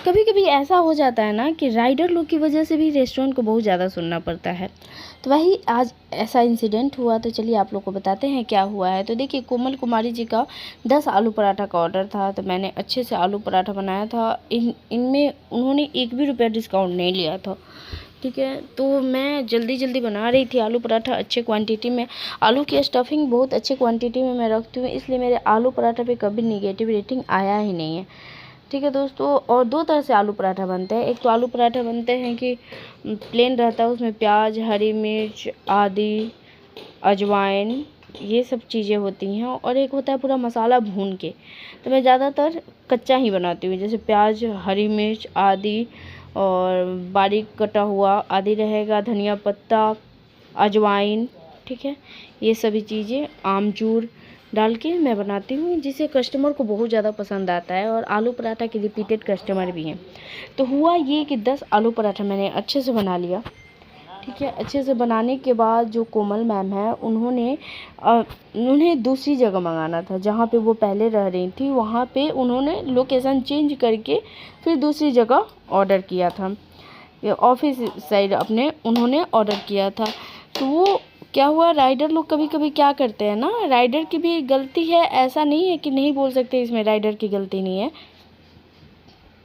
कभी कभी ऐसा हो जाता है ना कि राइडर लोग की वजह से भी रेस्टोरेंट को बहुत ज़्यादा सुनना पड़ता है। तो वही आज ऐसा इंसिडेंट हुआ, तो चलिए आप लोग को बताते हैं क्या हुआ है। तो देखिए, कोमल कुमारी जी का 10 आलू पराठा का ऑर्डर था। तो मैंने अच्छे से आलू पराठा बनाया था। इनमें उन्होंने एक भी रुपया डिस्काउंट नहीं लिया था। ठीक है, तो मैं जल्दी जल्दी बना रही थी आलू पराठा अच्छे क्वांटिटी में। आलू की स्टफिंग बहुत अच्छे क्वांटिटी में मैं रखती हूँ, इसलिए मेरे आलू पराठा पे कभी निगेटिव रेटिंग आया ही नहीं है। ठीक है दोस्तों, और दो तरह से आलू पराठा बनते हैं। एक तो आलू पराठा बनते हैं कि प्लेन रहता है, उसमें प्याज, हरी मिर्च, आदि, अजवाइन, ये सब चीज़ें होती हैं। और एक होता है पूरा मसाला भून के। तो मैं ज़्यादातर कच्चा ही बनाती हूँ, जैसे प्याज, हरी मिर्च, आदि और बारीक कटा हुआ आदि रहेगा, धनिया पत्ता, अजवाइन, ठीक है, ये सभी चीज़ें आमचूर डाल के मैं बनाती हूँ, जिससे कस्टमर को बहुत ज़्यादा पसंद आता है और आलू पराठा के रिपीटेड कस्टमर भी हैं। तो हुआ ये कि 10 आलू पराठा मैंने अच्छे से बना लिया। ठीक है, अच्छे से बनाने के बाद जो कोमल मैम है, उन्हें दूसरी जगह मंगाना था। जहाँ पे वो पहले रह रही थी वहाँ पे उन्होंने लोकेशन चेंज करके फिर दूसरी जगह ऑर्डर किया था। ये ऑफिस साइड अपने उन्होंने ऑर्डर किया था। तो वो क्या हुआ, राइडर लोग कभी कभी क्या करते हैं ना, राइडर की भी गलती है, ऐसा नहीं है कि नहीं बोल सकते इसमें राइडर की गलती नहीं है।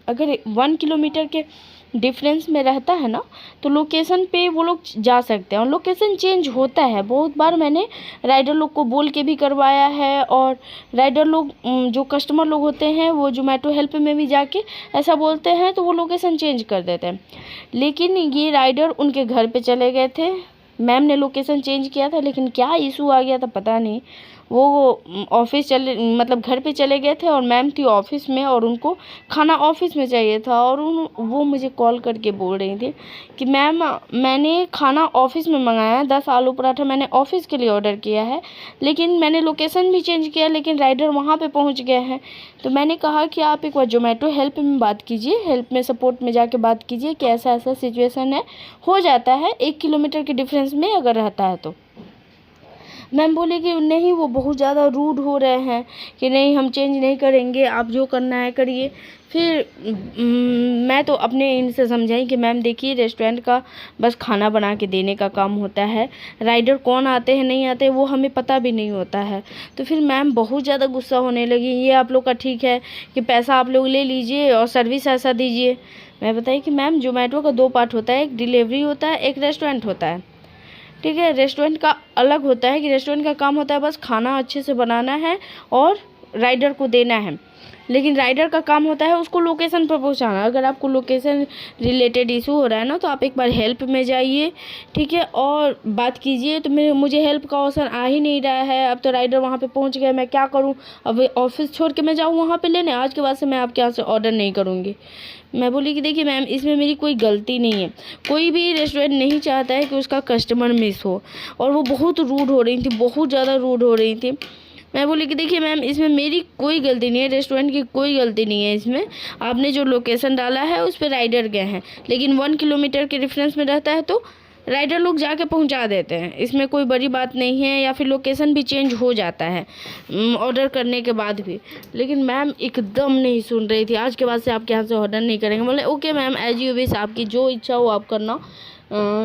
अगर 1 किलोमीटर के डिफरेंस में रहता है ना, तो लोकेशन पे वो लोग जा सकते हैं और लोकेशन चेंज होता है। बहुत बार मैंने राइडर लोग को बोल के भी करवाया है, और राइडर लोग जो कस्टमर लोग होते हैं वो जोमेटो हेल्प में भी जाके ऐसा बोलते हैं, तो वो लोकेशन चेंज कर देते हैं। लेकिन ये राइडर उनके घर पे चले गए थे। मैम ने लोकेशन चेंज किया था, लेकिन क्या इशू आ गया था पता नहीं। वो ऑफिस चले, मतलब घर पे चले गए थे और मैम थी ऑफिस में, और उनको खाना ऑफिस में चाहिए था। और वो मुझे कॉल करके बोल रही थी कि मैम, मैंने खाना ऑफिस में मंगाया है, 10 आलू पराठा मैंने ऑफिस के लिए ऑर्डर किया है, लेकिन मैंने लोकेशन भी चेंज किया, लेकिन राइडर वहाँ पे पहुँच गए हैं। तो मैंने कहा कि आप एक बार जोमेटो हेल्प में बात कीजिए, हेल्प में सपोर्ट में जाके बात कीजिए कि ऐसा ऐसा सिचुएशन है, हो जाता है 1 किलोमीटर के डिफरेंस में अगर रहता है तो। मैम बोले कि नहीं, वो बहुत ज़्यादा रूड हो रहे हैं कि नहीं हम चेंज नहीं करेंगे, आप जो करना है करिए। फिर मैं तो अपने इनसे समझाई कि मैम देखिए, रेस्टोरेंट का बस खाना बना के देने का काम होता है, राइडर कौन आते हैं नहीं आते वो हमें पता भी नहीं होता है। तो फिर मैम बहुत ज़्यादा गुस्सा होने लगी, ये आप लोग का ठीक है कि पैसा आप लोग ले लीजिए और सर्विस ऐसा दीजिए। मैं बताई कि मैम, जोमेटो का 2 पार्ट होता है, एक डिलीवरी होता है, एक रेस्टोरेंट होता है। ठीक है, रेस्टोरेंट का अलग होता है कि रेस्टोरेंट का काम होता है बस खाना अच्छे से बनाना है और राइडर को देना है, लेकिन राइडर का काम होता है उसको लोकेशन पर पहुंचाना। अगर आपको लोकेशन रिलेटेड इशू हो रहा है ना, तो आप एक बार हेल्प में जाइए, ठीक है, और बात कीजिए। तो मुझे हेल्प का ऑप्शन आ ही नहीं रहा है। अब तो राइडर वहाँ पे पहुँच गया, मैं क्या करूँ? अब ऑफिस छोड़ के मैं जाऊँ वहाँ पे लेने? आज के बाद से मैं आपके यहाँ से ऑर्डर नहीं करूँगी। मैं बोली कि देखिए मैम, इसमें मेरी कोई गलती नहीं है। कोई भी रेस्टोरेंट नहीं चाहता है कि उसका कस्टमर मिस हो, और वो बहुत रूड हो रही थी, बहुत ज़्यादा रूड हो रही थी। मैं बोली कि देखिए मैम, इसमें मेरी कोई गलती नहीं है, रेस्टोरेंट की कोई गलती नहीं है इसमें। आपने जो लोकेशन डाला है उस पर राइडर गए हैं, लेकिन 1 किलोमीटर के डिफरेंस में रहता है तो राइडर लोग जाके पहुंचा देते हैं, इसमें कोई बड़ी बात नहीं है। या फिर लोकेशन भी चेंज हो जाता है ऑर्डर करने के बाद भी। लेकिन मैम एकदम नहीं सुन रही थी। आज के बाद से आपके यहाँ से ऑर्डर नहीं करेंगे। बोले okay ma'am, as you wish, आपकी जो इच्छा हो आप करना।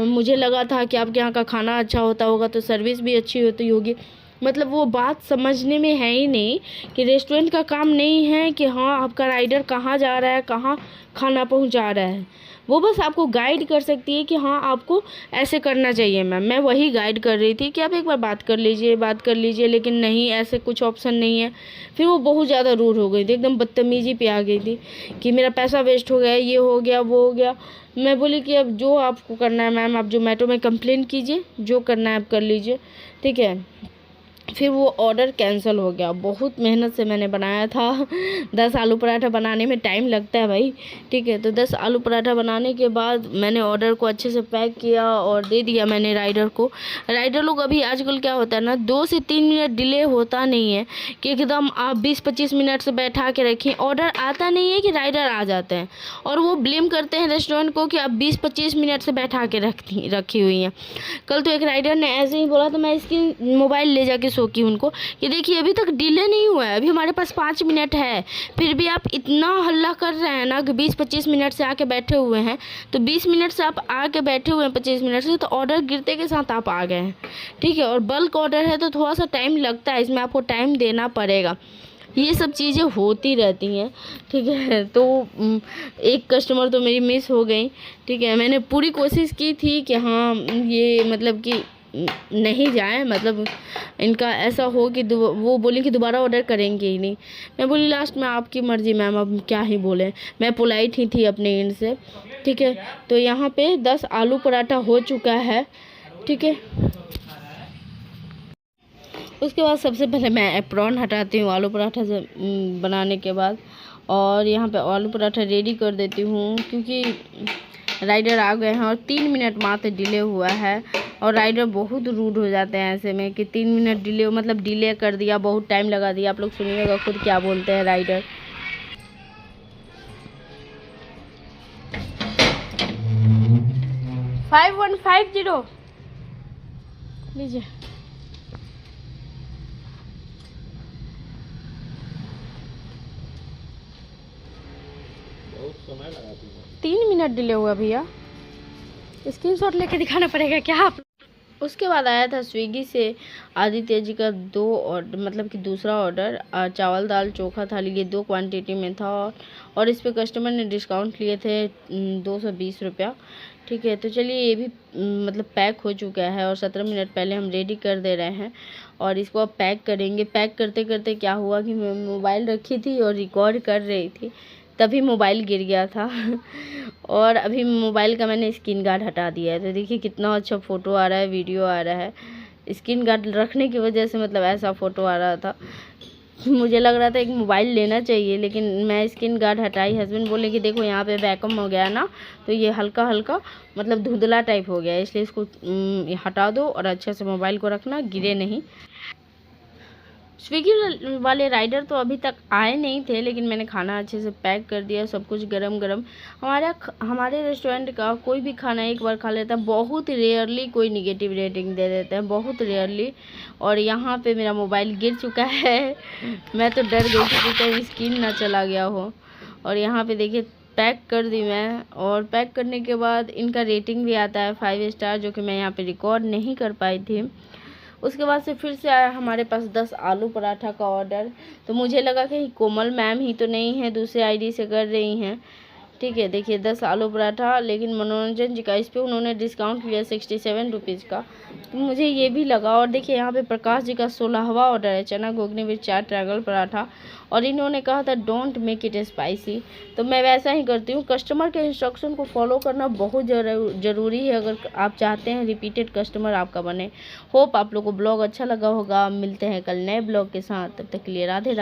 मुझे लगा था कि आपके यहाँ का खाना अच्छा होता होगा तो सर्विस भी अच्छी होती होगी। मतलब वो बात समझने में है ही नहीं कि रेस्टोरेंट का काम नहीं है कि हाँ आपका राइडर कहाँ जा रहा है, कहाँ खाना पहुँचा रहा है। वो बस आपको गाइड कर सकती है कि हाँ आपको ऐसे करना चाहिए मैम। मैं वही गाइड कर रही थी कि आप एक बार बात कर लीजिए, लेकिन नहीं, ऐसे कुछ ऑप्शन नहीं है। फिर वो बहुत ज़्यादा रूड हो गई थी, एकदम बदतमीजी पे आ गई थी कि मेरा पैसा वेस्ट हो गया, ये हो गया, वो हो गया। मैं बोली कि अब जो आपको करना है मैम, आप जोमेटो में कंप्लेन कीजिए, जो करना है आप कर लीजिए, ठीक है। फिर वो ऑर्डर कैंसिल हो गया। बहुत मेहनत से मैंने बनाया था। 10 आलू पराठा बनाने में टाइम लगता है भाई, ठीक है। तो 10 आलू पराठा बनाने के बाद मैंने ऑर्डर को अच्छे से पैक किया और दे दिया मैंने राइडर को। राइडर लोग अभी आजकल क्या होता है ना, 2 से 3 मिनट डिले होता नहीं है कि एकदम आप 20-25 मिनट से बैठा के रखें। ऑर्डर आता नहीं है कि राइडर आ जाते हैं, और वो ब्लेम करते हैं रेस्टोरेंट को कि आप 20-25 मिनट से बैठा के रखी हुई हैं। कल तो एक राइडर ने ऐसे ही बोला, तो मैं इसकी मोबाइल ले जाके सो हो कि उनको कि देखिए अभी तक डिले नहीं हुआ है, अभी हमारे पास 5 मिनट है, फिर भी आप इतना हल्ला कर रहे हैं ना कि 20-25 मिनट से आके बैठे हुए हैं। तो 20 मिनट से आप आके बैठे हुए हैं 25 मिनट से, तो ऑर्डर गिरते के साथ आप आ गए हैं, ठीक है। और बल्क ऑर्डर है तो थोड़ा सा टाइम लगता है, इसमें आपको टाइम देना पड़ेगा। ये सब चीज़ें होती रहती हैं, ठीक है। तो एक कस्टमर तो मेरी मिस हो गई, ठीक है। मैंने पूरी कोशिश की थी कि हाँ ये मतलब कि नहीं जाए, मतलब इनका ऐसा हो कि वो बोली कि दोबारा ऑर्डर करेंगे ही नहीं। मैं बोली लास्ट में आपकी मर्ज़ी मैम, अब क्या ही बोले। मैं पोलाइट ही थी अपने एंड से, ठीक है। तो यहाँ पे 10 आलू पराठा हो चुका है, ठीक है। उसके बाद सबसे पहले मैं एप्रॉन हटाती हूँ आलू पराठा से बनाने के बाद, और यहाँ पे आलू पराठा रेडी कर देती हूँ, क्योंकि राइडर आ गए हैं और 3 मिनट मात्र डिले हुआ है। और राइडर बहुत रूड हो जाते हैं ऐसे में कि 3 मिनट डिले, मतलब डिले कर दिया, बहुत टाइम लगा दिया। आप लोग सुनिएगा खुद क्या बोलते हैं राइडर। 5150 लीजिए। बहुत समय लगा 3 मिनट डिले हुआ भैया, स्क्रीनशॉट लेके दिखाना पड़ेगा क्या आप। उसके बाद आया था स्विगी से आदित्य जी का 2 ऑर्डर, मतलब कि दूसरा ऑर्डर, चावल दाल चोखा थाली, ये 2 क्वांटिटी में था। और इस पे कस्टमर ने डिस्काउंट लिए थे 220 रुपया, ठीक है। तो चलिए ये भी मतलब पैक हो चुका है, और 17 मिनट पहले हम रेडी कर दे रहे हैं, और इसको अब पैक करेंगे। पैक करते करते क्या हुआ कि मैं मोबाइल रखी थी और रिकॉर्ड कर रही थी, तभी मोबाइल गिर गया था और अभी मोबाइल का मैंने स्क्रीन गार्ड हटा दिया है। तो देखिए कितना अच्छा फ़ोटो आ रहा है, वीडियो आ रहा है। स्क्रीन गार्ड रखने की वजह से मतलब ऐसा फ़ोटो आ रहा था। मुझे लग रहा था एक मोबाइल लेना चाहिए, लेकिन मैं स्क्रीन गार्ड हटाई। हस्बैंड बोले कि देखो यहाँ पे वैक्यूम हो गया ना, तो ये हल्का हल्का मतलब धुंधला टाइप हो गया है, इसलिए इसको हटा दो और अच्छे से मोबाइल को रखना, गिरे नहीं। स्विगी वाले राइडर तो अभी तक आए नहीं थे, लेकिन मैंने खाना अच्छे से पैक कर दिया, सब कुछ गरम गरम। हमारे रेस्टोरेंट का कोई भी खाना एक बार खा लेता है, बहुत रेयरली कोई निगेटिव रेटिंग दे देते हैं, बहुत रेयरली। और यहाँ पे मेरा मोबाइल गिर चुका है मैं तो डर गई थी कि कहीं स्क्रीन ना चला गया हो। और यहाँ पे देखिए पैक कर दी मैं, और पैक करने के बाद इनका रेटिंग भी आता है 5 स्टार, जो कि मैं यहाँ पे रिकॉर्ड नहीं कर पाई थी। उसके बाद से फिर से आया हमारे पास 10 आलू पराठा का ऑर्डर। तो मुझे लगा कि कोमल मैम ही तो नहीं है, दूसरे आईडी से कर रही हैं, ठीक है। देखिए 10 आलू पराठा, लेकिन मनोरंजन जी का इस पर उन्होंने डिस्काउंट लिया 67 रुपीज़ का, तो मुझे ये भी लगा। और देखिए यहाँ पे प्रकाश जी का 16वां ऑर्डर है, चना घुगनी विद 4 ट्रायंगल पराठा, और इन्होंने कहा था डोंट मेक इट स्पाइसी, तो मैं वैसा ही करती हूँ। कस्टमर के इंस्ट्रक्शन को फॉलो करना बहुत ज़रूरी है, अगर आप चाहते हैं रिपीटेड कस्टमर आपका बने। होप आप लोग को ब्लॉग अच्छा लगा होगा। मिलते हैं कल नए ब्लॉग के साथ, तब तक के लिए राधे राधे।